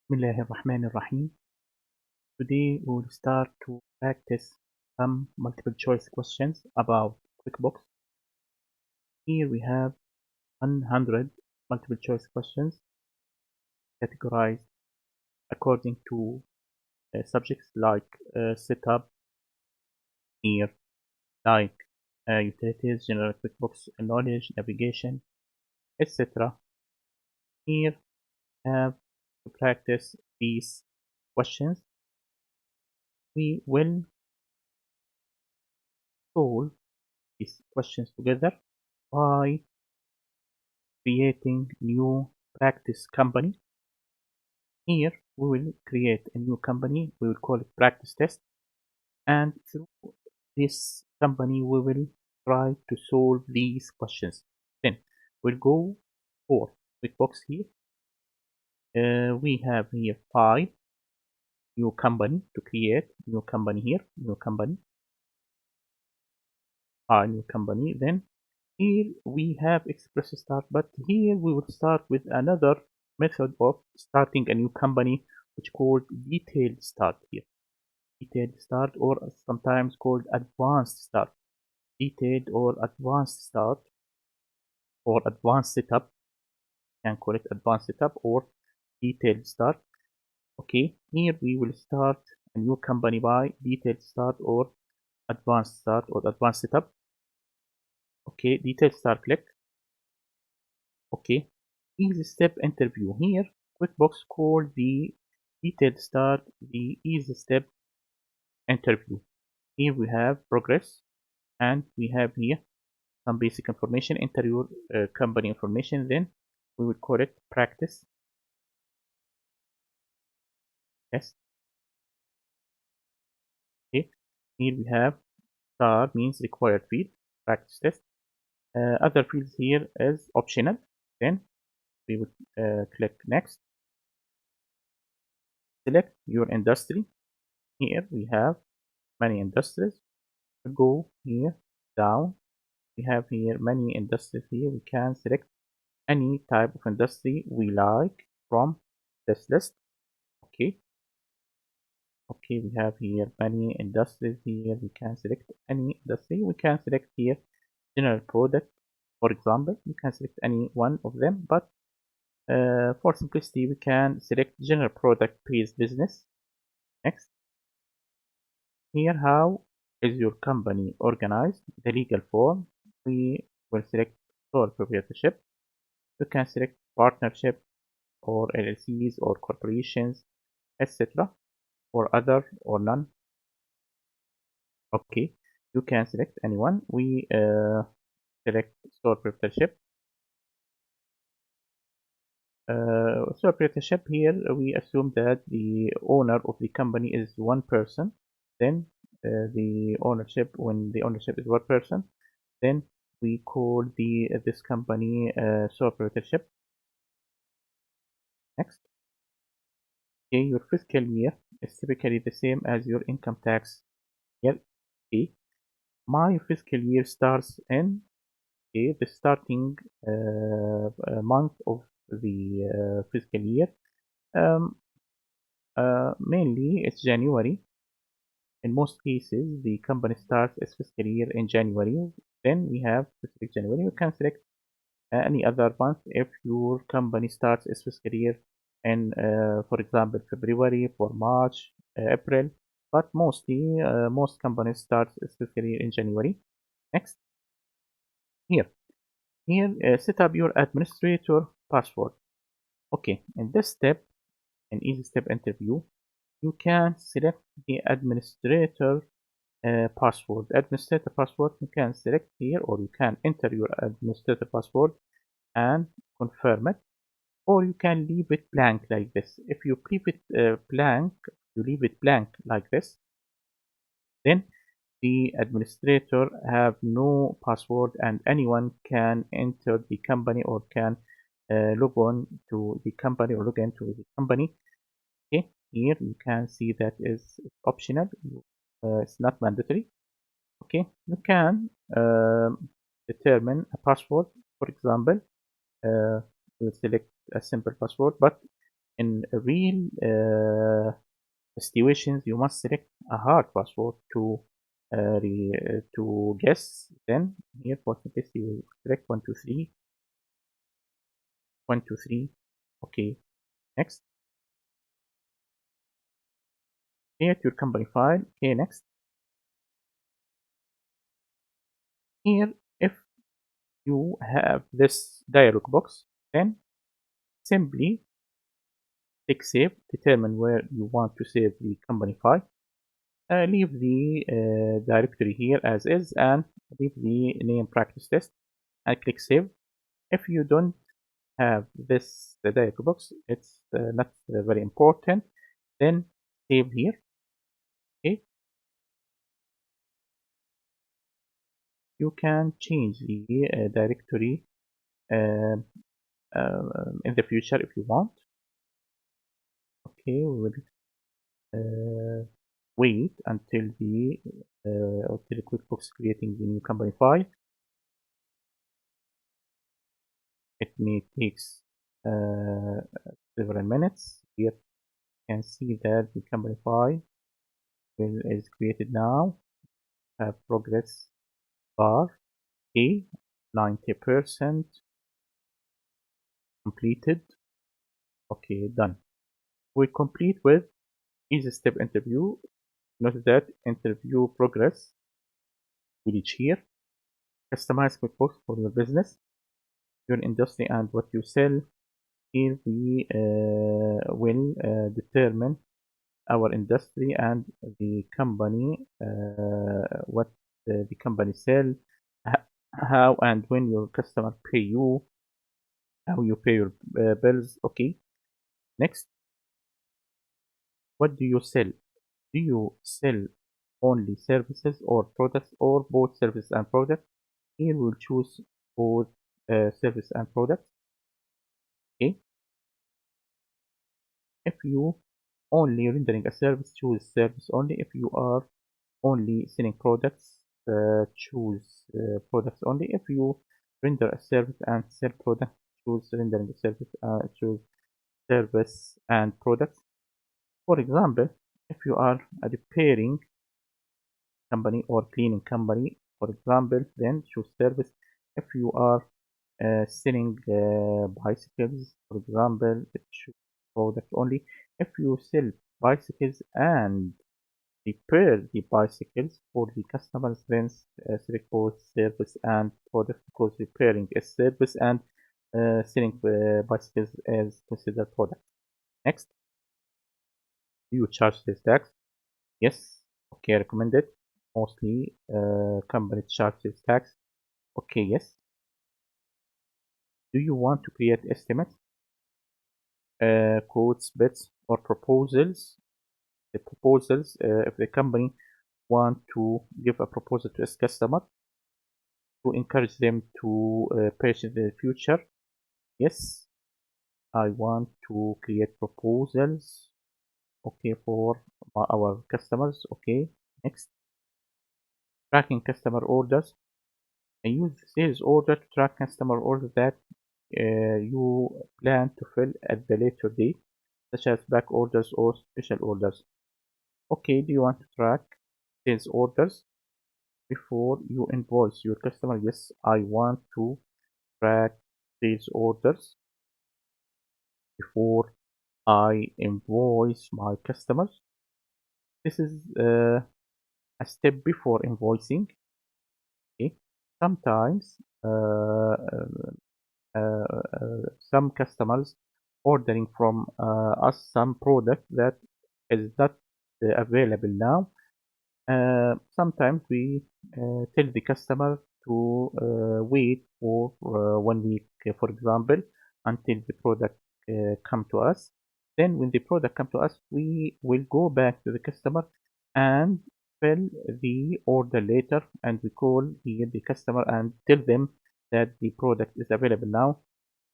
بسم الله الرحمن الرحيم. Today we will start to practice some multiple choice questions about QuickBooks. Here we have 100 multiple choice questions categorized according to subjects like setup, here like utilities, general QuickBooks knowledge, navigation, etc. Here we have to practice these questions. We will solve these questions together by creating new practice company. Here we will create a new company. We will call it practice test, and through this company we will try to solve these questions. Then we'll go for QuickBooks here. We have here 5 new company to create. New company here, new company, new company. Then here we have express start, but here we will start with another method of starting a new company, which called detailed start here. Detailed start, or sometimes called advanced start. Detailed or advanced start, or advanced setup. You can call it advanced setup or detailed start. Okay, here we will start a new company by detailed start or advanced setup. Okay, detailed start, click. Okay, EasyStep Interview. Here QuickBooks called the detailed start the EasyStep Interview. Here we have progress, and we have here some basic information, enter your company information. Then we will call it practice test. Okay, here we have star means required field, practice test. Other fields here is optional. Then we will click next. Select your industry. Here we have many industries. Go here down. We have here many industries. Here we can select any type of industry we like from this list. Okay, we have here many industries. Here we can select any industry. We can select here general product, for example. We can select any one of them, but for simplicity we can select general product based business. Next. Here, how is your company organized? The legal form. We will select sole proprietorship. You can select partnership or LLCs or corporations, etc. or other or none. Okay, you can select anyone. We select sole proprietorship. Sole proprietorship, here we assume that the owner of the company is one person. Then the ownership, when the ownership is one person, then we call this company sole proprietorship. Next. Okay, your fiscal year is typically the same as your income tax year. Okay, my fiscal year starts in the starting month of the fiscal year. Mainly it's January. In most cases, the company starts its fiscal year in January. Then we have specific January. You can select any other month if your company starts its fiscal year in, for example, February, for March, April. But mostly, most companies start its fiscal year in January. Next, here set up your administrator password. Okay, in this step, in EasyStep Interview, you can select the administrator password. Administrator password you can select here, or you can enter your administrator password and confirm it, or you can leave it blank like this. If you leave it blank like this, then the administrator have no password and anyone can enter the company or can log on to the company or log into the company. Okay, here you can see that is optional. It's not mandatory. Okay, you can determine a password. For example, we'll select a simple password, but In real situations, you must select a hard password to guess. Then here for simplicity, you select 123. 123. Okay. Next. Create your company file. Okay. Next. Here, if you have this dialog box, then simply click save. Determine where you want to save the company file. Leave the directory here as is and leave the name practice test and click save. If you don't have this dialog box, it's not very important, then save here. Okay, you can change the directory in the future if you want. Okay, we will wait until QuickBooks creating the new company file. It may takes several minutes. Here you can see that the company file is created now. Have progress bar. Okay, 90% completed. Okay, done. We complete with EasyStep Interview. Note that interview progress will reach here. Customize QuickBooks for your business, your industry, and what you sell. Here we will determine our industry and the company, what the company sell, how and when your customer pay you, how you pay your bills. Okay, next, what do you sell? Do you sell only services or products or both services and products? Here we'll choose both service and products. Okay, if you only rendering a service, choose service only. If you are only selling products, choose products only. If you render a service and sell product, choose rendering a service, choose service and products. For example, if you are a repairing company or cleaning company, for example, then choose service. If you are selling bicycles, for example, choose product only. If you sell bicycles and repair the bicycles for the customers, then select both service and product, because repairing is service and selling bicycles is considered product. Next, do you charge this tax? Yes. Okay, recommended. Mostly company charges tax. Okay, yes. Do you want to create estimates, quotes, bids, or proposals? The proposals, if the company want to give a proposal to its customer to encourage them to purchase in the future. Yes, I want to create proposals. Okay, for our customers. Okay, next, tracking customer orders. I use sales order to track customer orders that you plan to fill at the later date, such as back orders or special orders. Okay, do you want to track sales orders before you invoice your customer? Yes, I want to track sales orders before I invoice my customers. This is a step before invoicing. Okay, sometimes some customers ordering from us some product that is not available now. Sometimes we tell the customer to wait for 1 week, for example, until the product come to us. Then when the product come to us, we will go back to the customer and fill the order later, and we call the customer and tell them that the product is available now.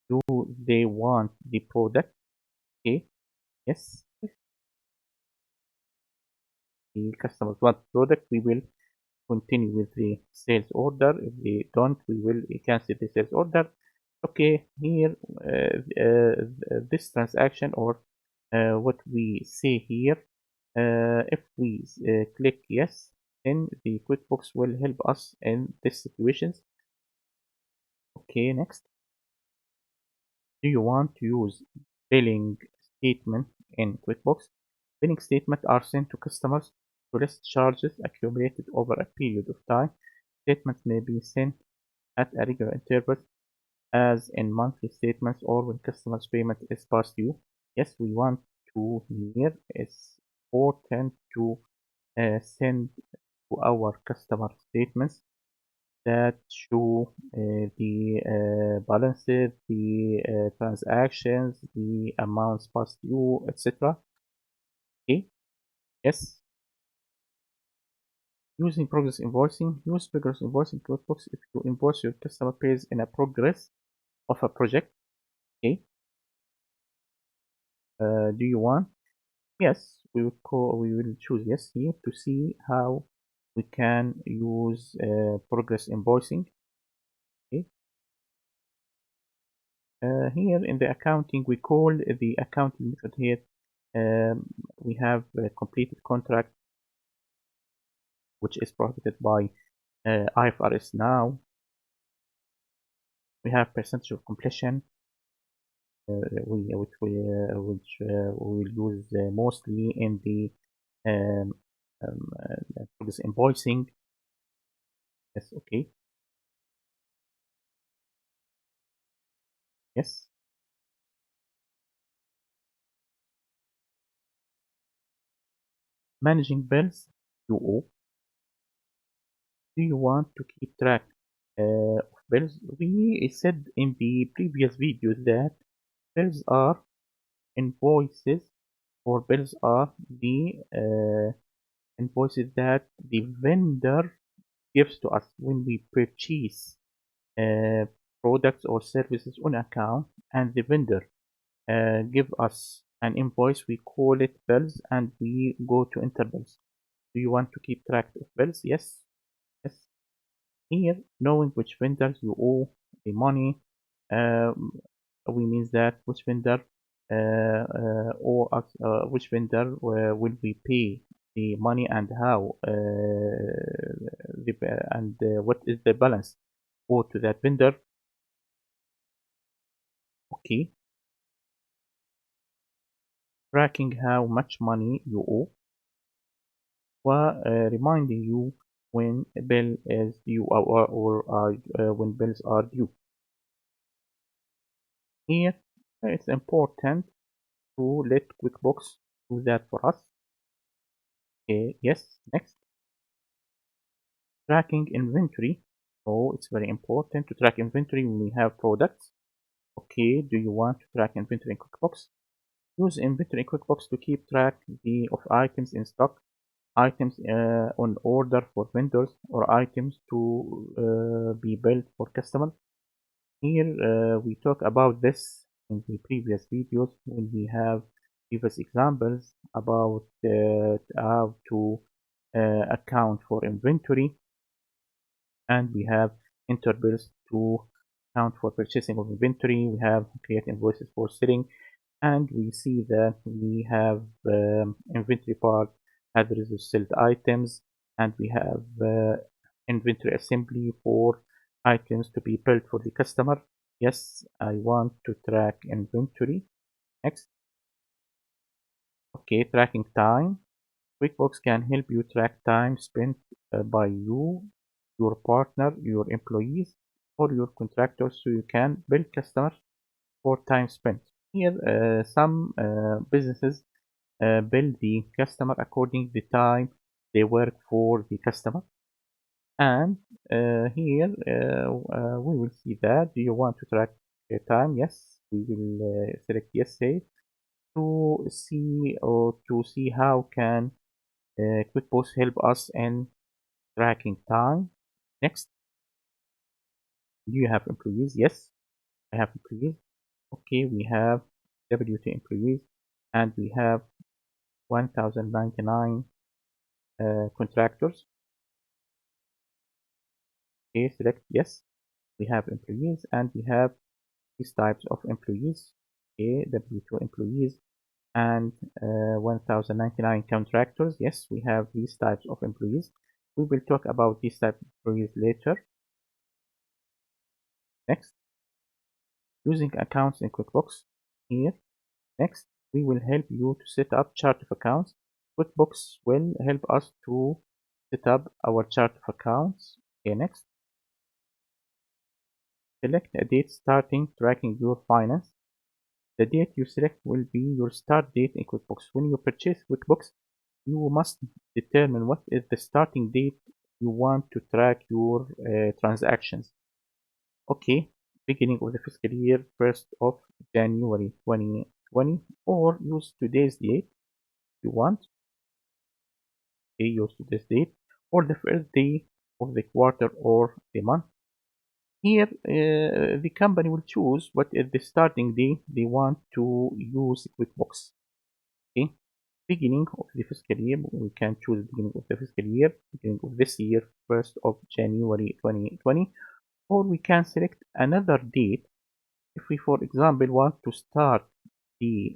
Do they want the product? Okay, yes. If the customers want the product, we will continue with the sales order. If they don't, we will cancel the sales order. Okay, here this transaction or what we say here. If we click yes, then the QuickBooks will help us in these situations. Okay, next. Do you want to use billing statement in QuickBooks? Billing statements are sent to customers to list charges accumulated over a period of time. Statements may be sent at a regular interval, as in monthly statements or when customers' payment is past due. Yes, we want to here. It's important to send to our customer statements that show the balances, the transactions, the amounts past due, etc. Okay, yes. Using progress invoicing. Use progress invoicing QuickBooks if you invoice your customer pays in a progress of a project. Okay. Do you want? Yes, we will choose yes here to see how we can use progress invoicing. Okay. Here in the accounting, we call the accounting method here. We have a completed contract, which is prohibited by IFRS now. We have percentage of completion, which we will use mostly in the progress invoicing. Yes, okay. Yes. Managing bills you owe. Do you want to keep track of bills? We said in the previous videos that bills are invoices, or bills are the invoices that the vendor gives to us when we purchase products or services on account, and the vendor give us an invoice. We call it bills, and we go to enter bills. Do you want to keep track of bills? Yes. Yes. Here, knowing which vendors you owe the money, we means that which vendor owe us, which vendor will we pay the money, and how, and what is the balance owed to that vendor. Okay. Tracking how much money you owe, reminding you when a bill is due, or when bills are due. Here, it's important to let QuickBooks do that for us. Okay, yes, next. Tracking inventory. Oh, it's very important to track inventory when we have products. Okay, do you want to track inventory in QuickBooks? Use inventory in QuickBooks to keep track of items in stock, items on order for vendors, or items to be billed for customers. Here we talk about this in the previous videos when we have previous examples about how to account for inventory, and we have enter bills to account for purchasing of inventory. We have create invoices for selling, and we see that we have inventory part address of sold items, and we have inventory assembly for items to be built for the customer. Yes, I want to track inventory. Next. Okay, tracking time. QuickBooks can help you track time spent by you, your partner, your employees, or your contractors, so you can bill customers for time spent. Here, some businesses bill the customer according to the time they work for the customer. And here we will see that. Do you want to track time? Yes, we will select yes here to see how can QuickBooks help us in tracking time. Next. Do you have employees? Yes, I have employees. Okay, we have W2 employees, and we have 1099 contractors. Okay, select yes. We have employees, and we have these types of employees. Okay, W2 employees, and 1099 contractors. Yes, we have these types of employees. We will talk about these types of employees later. Next, using accounts in QuickBooks. Here, next, we will help you to set up chart of accounts. QuickBooks will help us to set up our chart of accounts. Okay, next, select a date starting tracking your finance. The date you select will be your start date in QuickBooks. When you purchase QuickBooks, you must determine what is the starting date you want to track your transactions. Okay, beginning of the fiscal year, 1st of January 2020, or use today's date if you want. Okay, use today's date, or the first day of the quarter or the month. Here, the company will choose what is the starting date they want to use QuickBooks. Okay, beginning of the fiscal year, we can choose beginning of the fiscal year, beginning of this year, 1st of January 2020, or we can select another date if we, for example, want to start the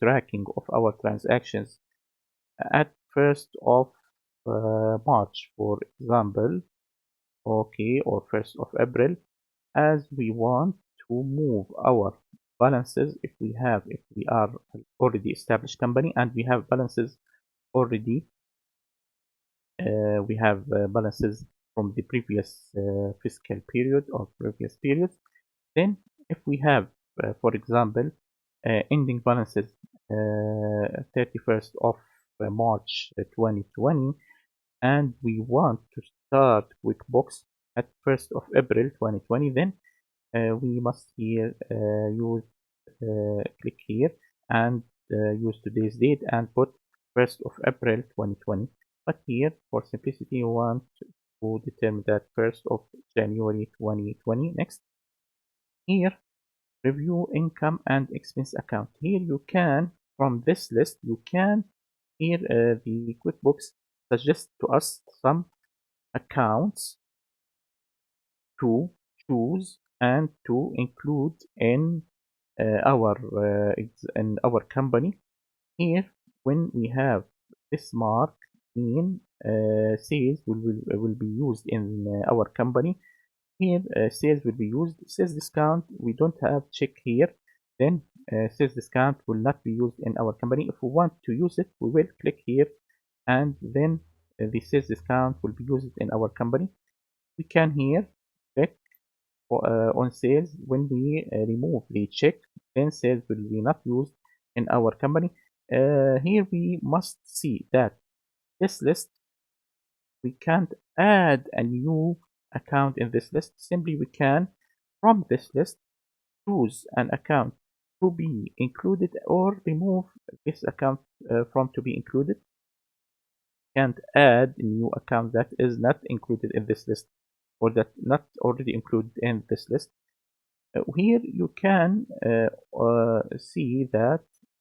tracking of our transactions at 1st of March, for example, okay, or 1st of April, as we want to move our balances if we are already established company and we have balances already balances from the previous fiscal period or previous periods. Then if we have for example ending balances 31st of March 2020 and we want to start QuickBooks at 1st of April 2020, then we must here click here and use today's date and put 1st of April 2020. But here, for simplicity, you want to determine that 1st of January 2020. Next, here, review income and expense account. Here you can, from this list, you can, here the QuickBooks suggests to us some accounts to choose and to include in our company. Here, when we have this mark in sales will be used in our company. Here, sales will be used. Sales discount, we don't have check here. Then sales discount will not be used in our company. If we want to use it, we will click here, and then the sales discount will be used in our company. We can here click on sales. When we remove the check, then sales will be not used in our company. Here we must see that this list, we can't add a new account in this list. Simply we can, from this list, choose an account to be included or remove this account from to be included. Can't add a new account that is not included in this list or that not already included in this list. Here you can see that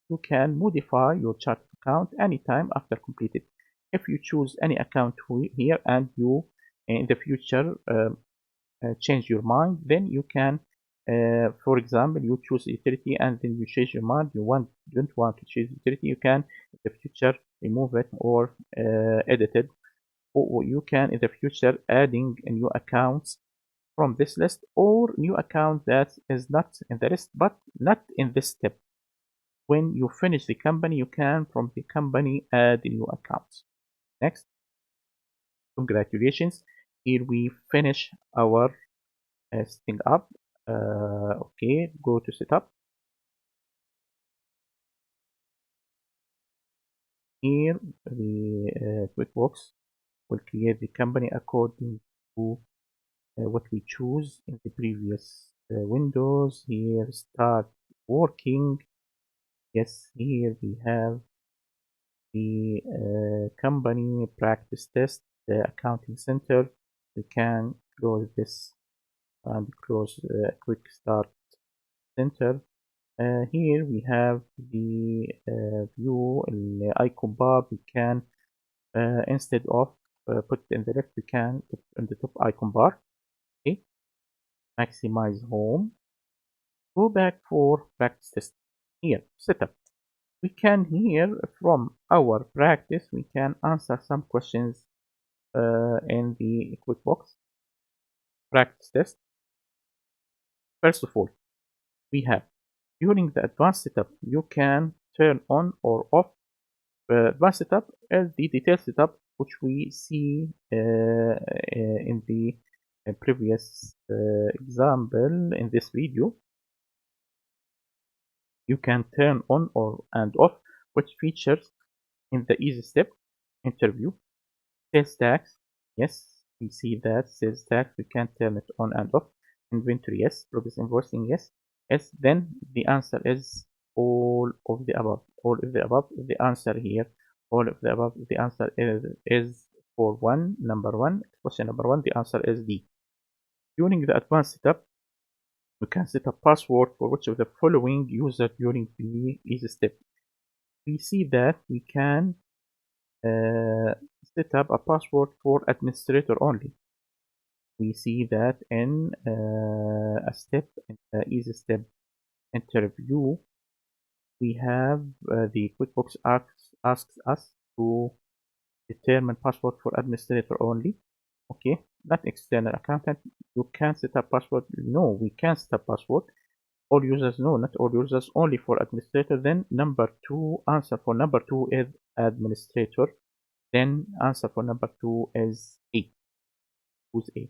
you can modify your chart account anytime after completed. If you choose any account here and you in the future change your mind, then you can for example, you choose utility and then you change your mind, don't want to choose utility, you can in the future remove it or edit it, or you can in the future adding new accounts from this list or new account that is not in the list but not in this step. When you finish the company, you can from the company add new accounts. Next, congratulations, here we finish our setting up. Okay, go to setup. Here the QuickBooks will create the company according to what we choose in the previous windows. Here start working. Yes, here we have the company practice test, the accounting center. We can close this and close quick start center. Here we have the view icon bar. We can instead of put it in the left, we can put it on the top icon bar. Okay, maximize home. Go back for practice test. Here, setup. We can here from our practice, we can answer some questions in the QuickBooks practice test. First of all, we have during the advanced setup, you can turn on or off. Advanced setup is the detailed setup which we see in the previous example in this video. You can turn on or and off which features in the EasyStep Interview. Sales tax, yes, we see that sales tax we can turn it on and off. Inventory, yes. Progress invoicing, yes. Yes, then the answer is all of the above. All of the above, the answer here. All of the above, the answer is for number one. Question number one, the answer is D. During the advanced setup, we can set a password for which of the following user during the EasyStep. We see that we can set up a password for administrator only. We see that in a step in the EasyStep Interview, we have the QuickBooks asks us to determine password for administrator only. Okay, not external accountant. You can set up password. No, we can set up password. All users, no, not all users, only for administrator. Then number two, answer for number two is administrator. Then answer for number two is A. Who's A?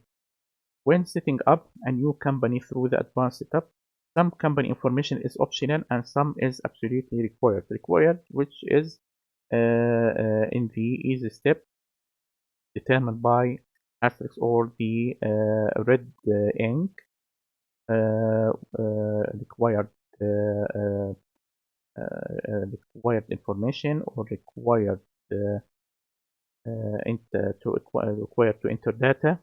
When setting up a new company through the advanced setup, some company information is optional and some is absolutely required. Required, which is in the EasyStep determined by asterisk or the red ink required required information or required required to enter data.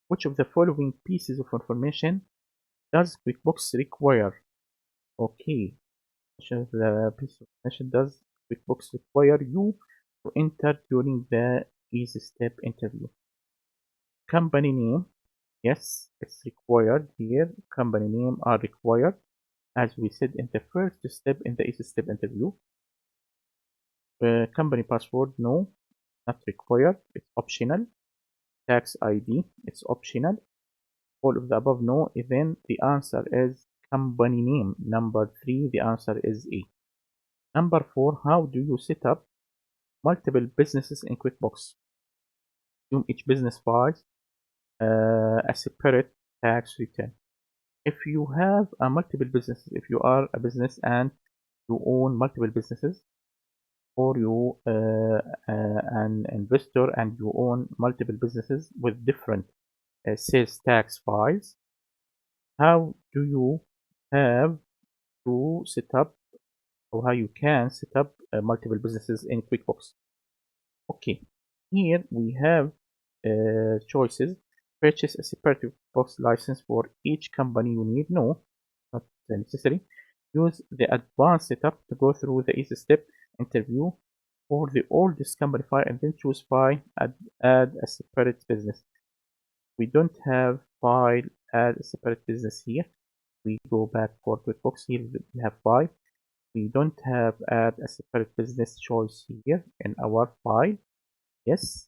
Which of the following pieces of information does QuickBooks require? Okay, which of the pieces of information does QuickBooks require you to enter during the EasyStep interview? Company name, yes, it's required here. Company name are required, as we said in the first step in the EasyStep interview. Company password, no, not required, it's optional. Tax ID, it's optional. All of the above, no. Then the answer is company name. Number three, the answer is A. Number four, how do you set up multiple businesses in QuickBooks? Assume each business files a separate tax return. If you have multiple businesses, if you are a business and you own multiple businesses, or you an investor and you own multiple businesses with different sales tax files, how do you have to set up or how you can set up multiple businesses in QuickBooks? Okay, here we have choices. Purchase a separate QuickBooks license for each company you need. No, not necessary. Use the advanced setup to go through the EasyStep interview for the oldest company file and then choose file, add a separate business. We don't have file, add a separate business here. We go back for QuickBooks. Here we have file. We don't have add a separate business choice here in our file. Yes.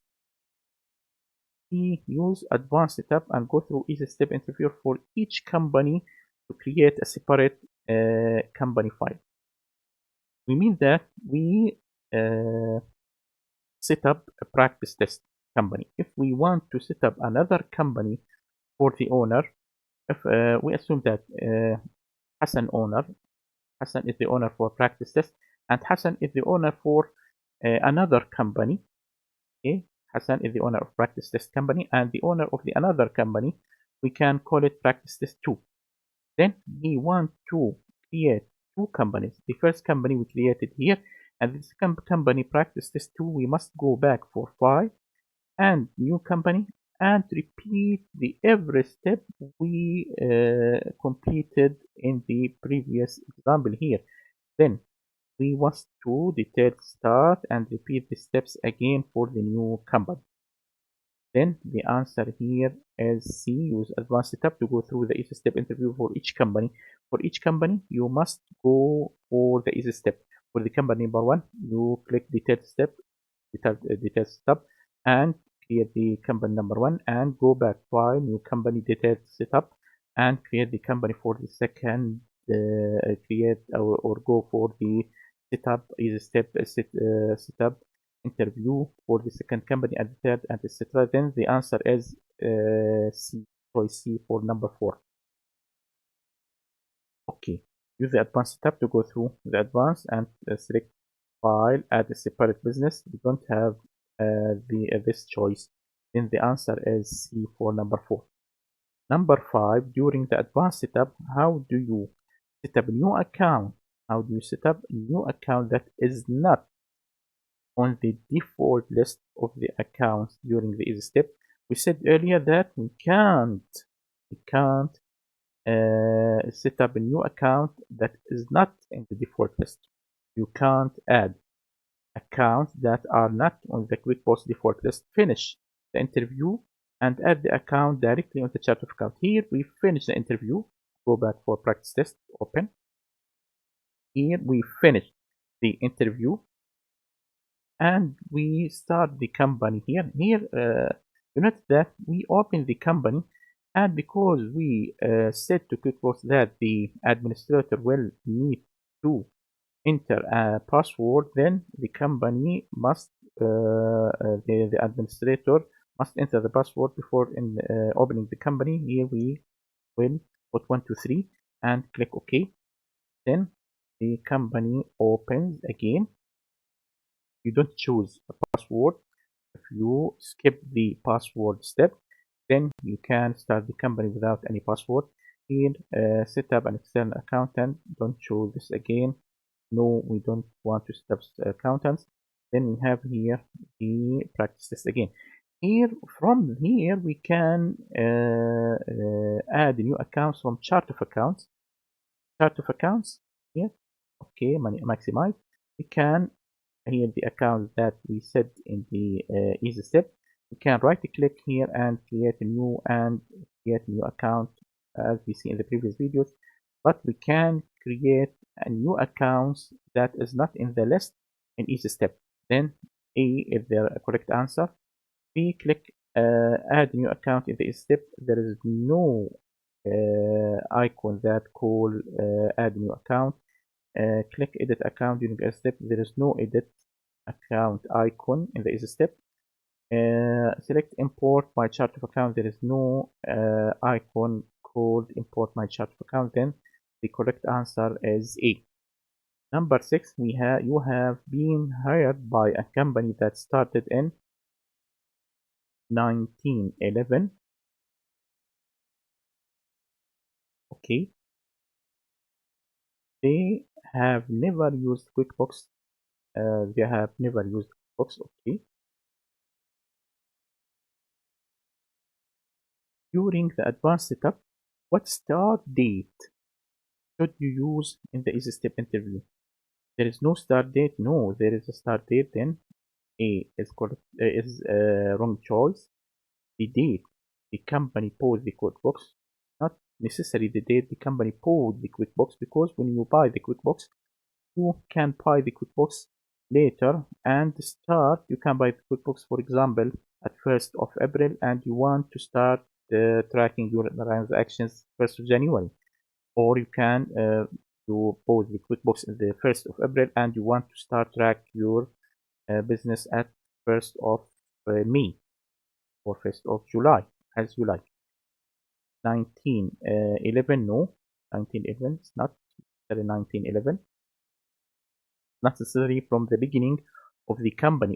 We use advanced setup and go through EasyStep interview for each company to create a separate company file. We mean that we set up a practice test company. If we want to set up another company for the owner, if we assume that Hassan is the owner for practice test and Hassan is the owner for another company. Okay, Hassan is the owner of practice test company and the owner of the another company, we can call it practice test 2. Then we want to create two companies. The first company we created here and the second company practice test 2, we must go back for file and new company and repeat the every step we completed in the previous example here. Then we must do detailed start and repeat the steps again for the new company. then the answer here is C. Use advanced setup to go through the EasyStep interview for each company. For each company, you must go for the EasyStep. For the company number 1, you click detailed setup, and create the company number 1, and go back to new company detailed setup, and create the company for the second. Create or go for the setup EasyStep setup interview for the second company and the third, and etc. Then the answer is C, choice C for number 4. Okay, use the advanced tab to go through the advanced and select file, add a separate business. You don't have this choice. Then the answer is C for number 4. Number 5, during the advanced setup, how do you set up a new account? How do you set up a new account that is not on the default list of the accounts during the EasyStep? We said earlier that we can't set up a new account that is not in the default list. You can't add accounts that are not on the QuickBooks default list. Finish the interview and add the account directly on the chart of account. Here we finish the interview. Go back for practice test. Open. Here we finish the interview and we start the company here. Here you notice that we open the company, and because we said to QuickBooks that the administrator will need to enter a password, then the company must the administrator must enter the password before opening the company. Here we will put 1 2 3 and click OK. Then the company opens again. You don't choose a password. If you skip the password step, then you can start the company without any password. Here, set up an external accountant. Don't choose this again. No, we don't want to set up accountants. Then we have here the practice test again. Here, from here, we can add new accounts from chart of accounts. Chart of accounts here. Okay, maximize. We can here the account that we set in the EasyStep. We can right click here and create a new account as we see in the previous videos, but we can create a new account that is not in the list in EasyStep. Then A is the correct answer. B, click add new account in the EasyStep. There is no icon that call add new account. Click edit account during a step. There is no edit account icon in the EasyStep. Select import my chart of account. There is no icon called import my chart of account. Then the correct answer is A. Number 6, you have been hired by a company that started in 1911. Okay. They have never used QuickBooks. They have never used QuickBooks. Okay. During the advanced setup, what start date should you use in the EasyStep interview? There is no start date. No, there is a start date. Then A is correct. Is wrong choice. The date the company paused the QuickBooks, not necessarily the date the company paused the QuickBooks, because when you buy the QuickBooks, you can buy the QuickBooks later and start. You can buy the QuickBooks, for example, at 1st of April, and you want to start tracking your transactions 1st of January, or you can you pause the QuickBooks in the 1st of April and you want to start track your business at 1st of May or 1st of July, as you like. 1911, no. 1911 is not necessarily 1911. Not necessarily from the beginning of the company,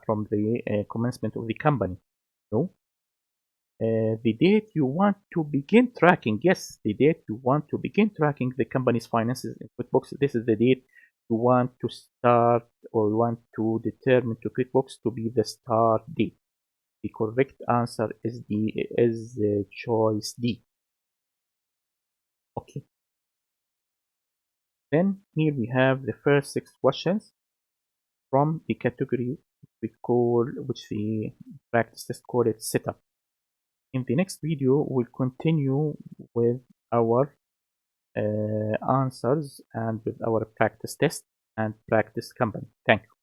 from the commencement of the company. No. The date you want to begin tracking, yes, the date you want to begin tracking the company's finances in QuickBooks, this is the date you want to start or you want to determine to QuickBooks to be the start date. The correct answer is choice D. Okay. Then here we have the first 6 questions from the category which the practice test call it setup. In the next video, we'll continue with our answers and with our practice test and practice company. Thank you.